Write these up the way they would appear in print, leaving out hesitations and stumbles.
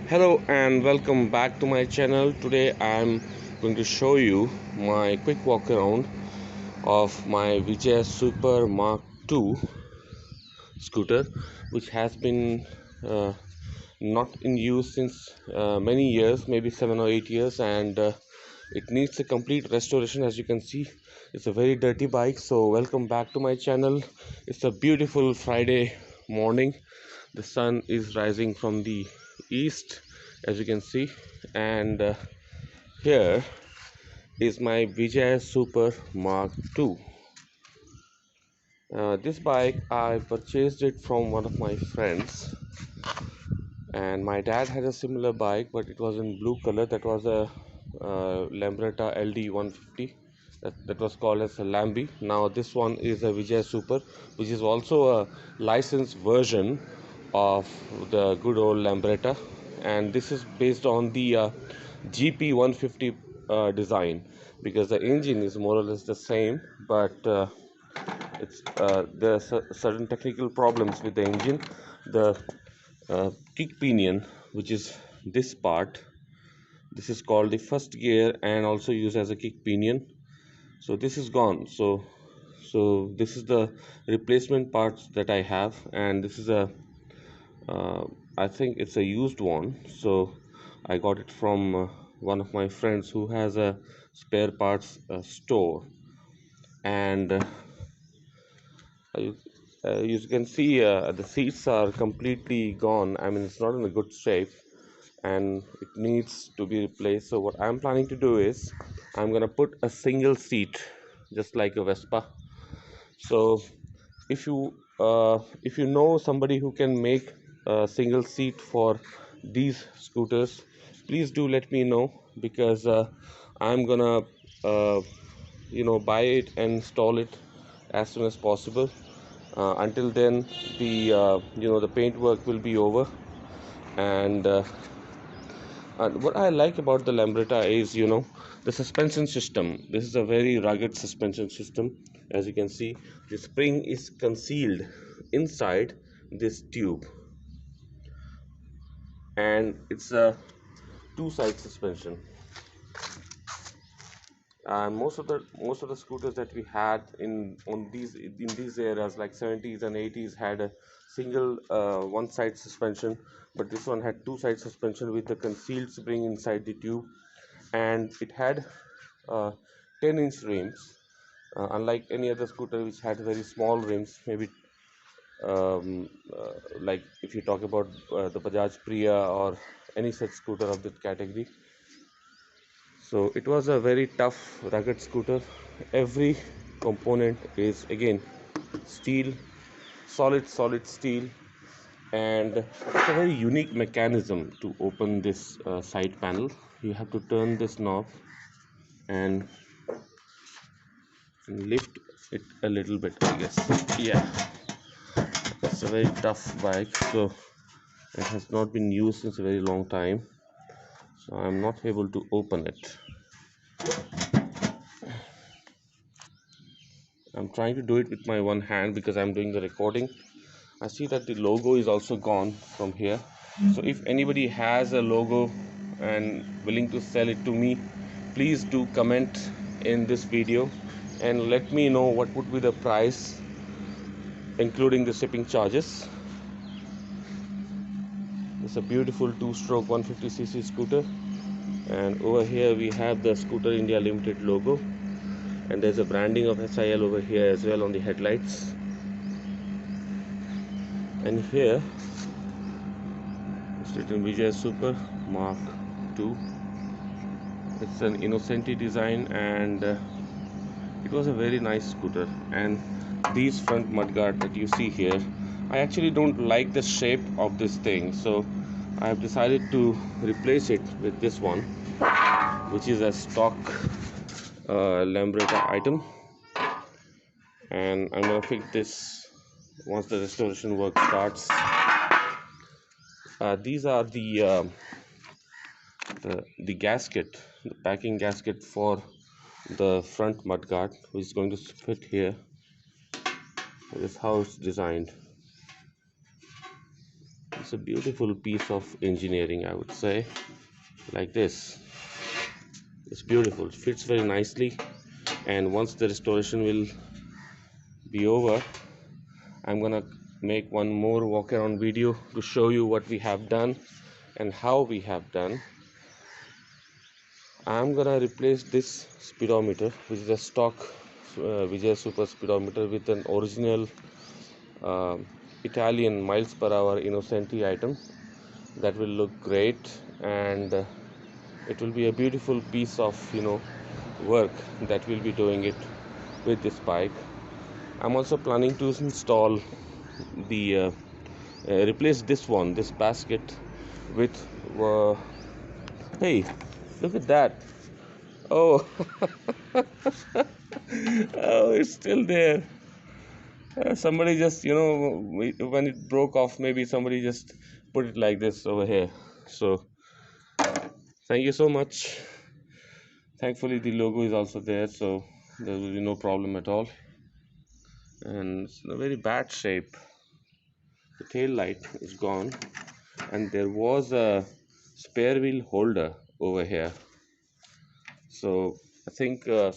Hello and welcome back to my channel. Today I'm going to show you my quick walk around of my Vijay Super Mark II scooter, which has been not in use since many years, maybe 7 or 8 years, and it needs a complete restoration. As you can see, it's a very dirty bike. So welcome back to my channel. It's a beautiful Friday morning. The sun is rising from the east, as you can see, and here is my Vijay Super Mark II. This bike I purchased it from one of my friends, and my dad had a similar bike, but it was in blue color. That was a Lambretta LD 150. That was called as a Lambi. Now this one is a Vijay Super, which is also a licensed version of the good old Lambretta, and this is based on the GP 150 design, because the engine is more or less the same, but there are certain technical problems with the engine. The kick pinion, which is this part, this is called the first gear and also used as a kick pinion. So this is gone. So this is the replacement parts that I have, and this is a I think it's a used one. So I got it from one of my friends who has a spare parts store, and you, you can see the seats are completely gone. I mean, it's not in a good shape and it needs to be replaced. So what I'm planning to do is I'm gonna put a single seat, just like a Vespa. So if you know somebody who can make a single seat for these scooters, please do let me know, because I'm gonna uh, buy it and install it as soon as possible. Until then, the paint work will be over, and what I like about the Lambretta is, the suspension system. This is a very rugged suspension system. As you can see, the spring is concealed inside this tube, and it's a two-side suspension. And most of the scooters that we had in these eras, like 70s and 80s, had a single one side suspension, but this one had two side suspension with a concealed spring inside the tube, and it had 10-inch rims, unlike any other scooter which had very small rims, maybe like if you talk about the Bajaj Priya or any such scooter of that category. So it was a very tough, rugged scooter. Every component is again steel, solid steel, and it's a very unique mechanism to open this side panel. You have to turn this knob and lift it a little bit, I guess. Yeah, it's a very tough bike, so it has not been used since a very long time. So I'm not able to open it. I'm trying to do it with my one hand because I'm doing the recording. I see that the logo is also gone from here. So if anybody has a logo and willing to sell it to me, please do comment in this video and let me know what would be the price, including the shipping charges. It's a beautiful two-stroke 150cc scooter, and over here we have the Scooter India Limited logo, and there's a branding of SIL over here as well on the headlights. And here it's written Vijay Super Mark II. It's an Innocenti design, and it was a very nice scooter. And these front mudguard that you see here, I actually don't like the shape of this thing, so I have decided to replace it with this one, which is a stock Lambretta item, and I'm gonna fix this once the restoration work starts. These are the gasket, the packing gasket for the front mudguard, which is going to fit here. This is how it's designed. It's a beautiful piece of engineering, I would say. Like this, it's beautiful, it fits very nicely. And once the restoration will be over, I'm gonna make one more walk around video to show you what we have done and how we have done. I'm gonna replace this speedometer, which is a stock Vijay super speedometer, with an original uh, Italian miles per hour Innocenti item. That will look great, and it will be a beautiful piece of work that we'll be doing it with this bike. I'm also planning to install the replace this basket with hey, look at that. Oh. Oh, it's still there. Somebody just when it broke off, maybe somebody just put it like this over here. So thank you so much. Thankfully the logo is also there, so there will be no problem at all. And it's in a very bad shape. The tail light is gone, and there was a spare wheel holder over here. So I think the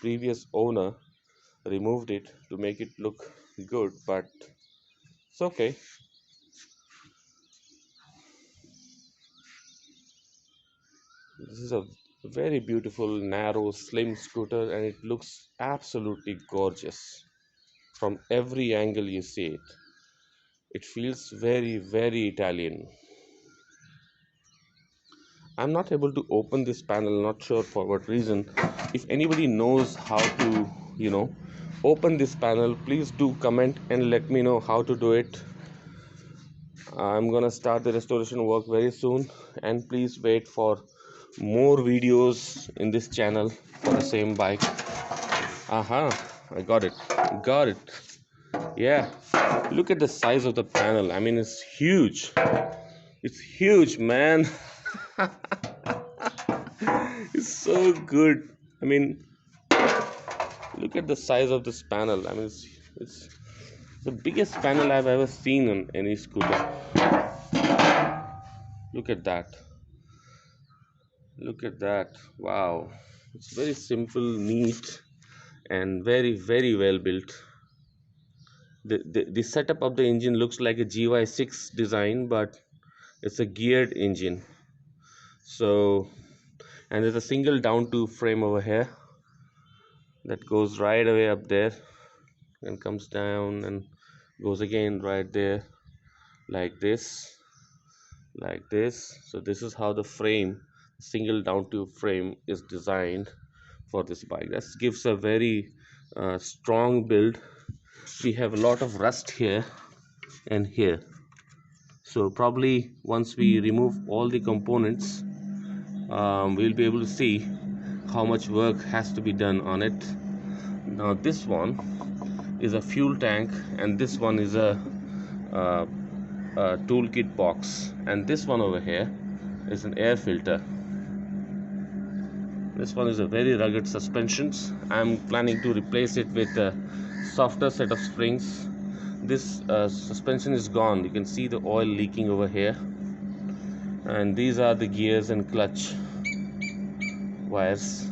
previous owner removed it to make it look good, but it's okay. This is a very beautiful, narrow, slim scooter, and it looks absolutely gorgeous from every angle you see it. It feels very, very Italian. I'm not able to open this panel, not sure for what reason. If anybody knows how to, open this panel, please do comment and let me know how to do it. I'm gonna start the restoration work very soon, and please wait for more videos in this channel for the same bike. I got it. Got it. Yeah. Look at the size of the panel. I mean, it's huge. It's huge, man. It's so good. I mean, look at the size of this panel. I mean, it's the biggest panel I've ever seen on any scooter. Look at that. Look at that. Wow. It's very simple, neat, and very, very well built. The setup of the engine looks like a GY6 design, but it's a geared engine. So, and there's a single down tube frame over here that goes right away up there and comes down and goes again right there, like this, like this. So this is how the frame, single down tube frame, is designed for this bike. That gives a very strong build. We have a lot of rust here and here, so probably once we remove all the components, we'll be able to see how much work has to be done on it. Now this one is a fuel tank, and this one is uh, a toolkit box, and this one over here is an air filter. This one is a very rugged suspensions. I'm planning to replace it with a softer set of springs. This suspension is gone. You can see the oil leaking over here, and these are the gears and clutch wires.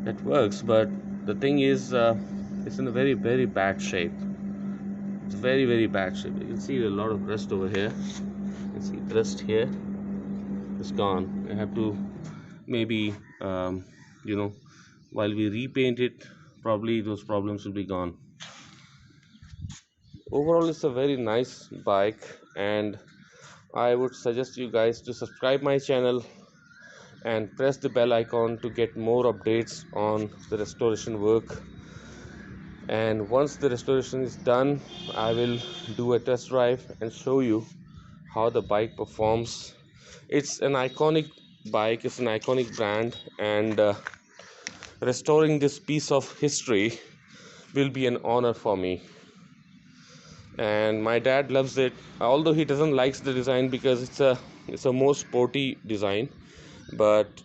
It works, but the thing is, it's in a very, very bad shape. It's very, very bad shape. You can see a lot of rust over here. You can see the rust here. It's gone. I have to maybe while we repaint it, probably those problems will be gone. Overall, it's a very nice bike, and I would suggest you guys to subscribe my channel and press the bell icon to get more updates on the restoration work. And once the restoration is done, I will do a test drive and show you how the bike performs. It's an iconic bike, it's an iconic brand, and restoring this piece of history will be an honor for me. And my dad loves it, although he doesn't like the design because it's a more sporty design. But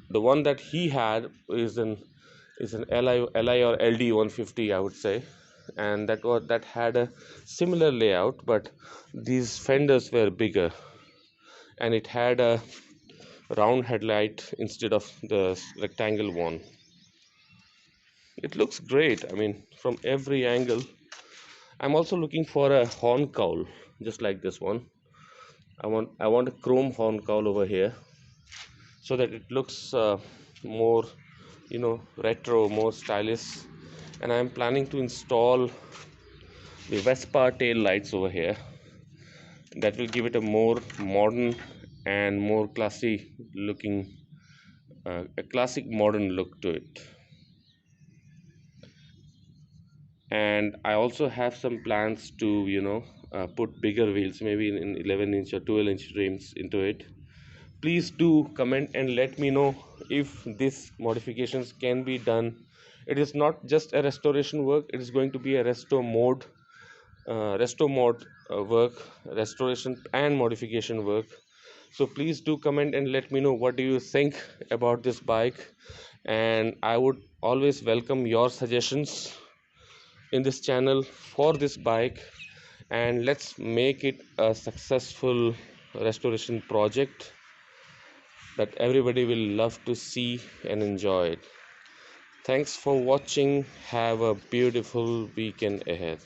the one that he had is an LI or LD 150, I would say. and that had a similar layout, but these fenders were bigger, and it had a round headlight instead of the rectangle one. It looks great. I mean, from every angle. I'm also looking for a horn cowl, just like this one. I want a chrome horn cowl over here, so that it looks more, retro, more stylish. And I'm planning to install the Vespa tail lights over here. That will give it a more modern and more classy looking, a classic modern look to it. And I also have some plans to put bigger wheels, maybe in 11-inch or 12-inch rims into it. Please do comment and let me know if these modifications can be done. It is not just a restoration work, it is going to be a resto mod work, restoration and modification work. So please do comment and let me know what do you think about this bike, and I would always welcome your suggestions in this channel for this bike, and let's make it a successful restoration project that everybody will love to see and enjoy it. Thanks for watching. Have a beautiful weekend ahead.